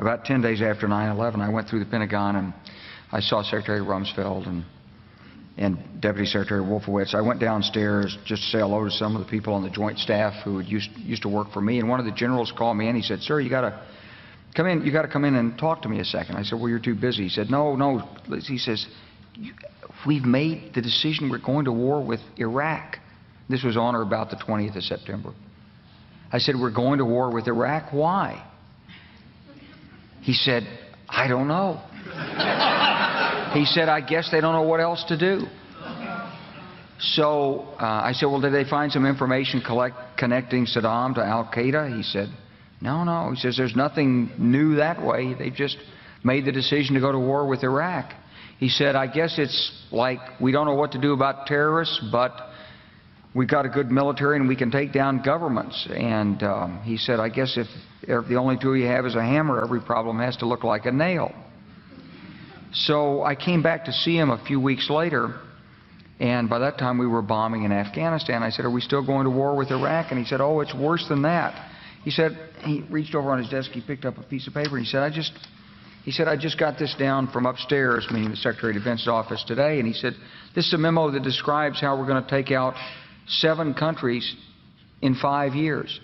about 10 days after 9/11, I went through the Pentagon and I saw Secretary Rumsfeld and Deputy Secretary Wolfowitz. I went downstairs just to say hello to some of the people on the Joint Staff who had used to work for me, and one of the generals called me in. He said, "Sir, you got to come in. You got to come in and talk to me a second." I said, "Well, you're too busy." He said, "No." He says, "We've made the decision. We're going to war with Iraq." This was on or about the 20th of September. I said, "We're going to war with Iraq. Why?" He said, "I don't know." He said, "I guess they don't know what else to do." So I said, "Well, did they find some information connecting Saddam to Al-Qaeda?" He said, No. He says, "There's nothing new that way. They just made the decision to go to war with Iraq." He said, "I guess it's like we don't know what to do about terrorists, but we've got a good military and we can take down governments." And he said, "I guess if the only tool you have is a hammer, every problem has to look like a nail." So I came back to see him a few weeks later, and by that time we were bombing in Afghanistan. I said, "Are we still going to war with Iraq?" And he said, "Oh, it's worse than that." He said, he reached over on his desk, he picked up a piece of paper, and he said, I just got this down from upstairs," meaning the Secretary of Defense's office today, and he said, "This is a memo that describes how we're going to take out 7 countries in 5 years,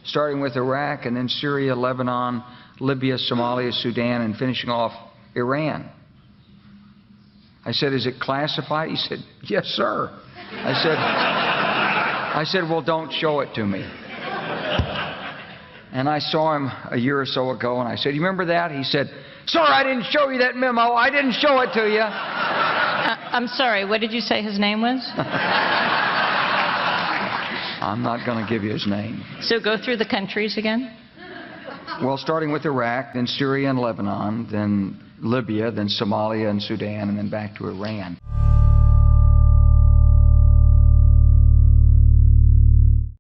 starting with Iraq and then Syria, Lebanon, Libya, Somalia, Sudan, and finishing off Iran." I said, "Is it classified?" He said, "Yes, sir." I said, "Well, don't show it to me." And I saw him a year or so ago, and I said, "You remember that?" He said, "Sir, I didn't show you that memo. I didn't show it to you." I'm sorry, what did you say his name was? I'm not going to give you his name. So go through the countries again. Well, starting with Iraq, then Syria and Lebanon, then Libya, then Somalia and Sudan, and then back to Iran.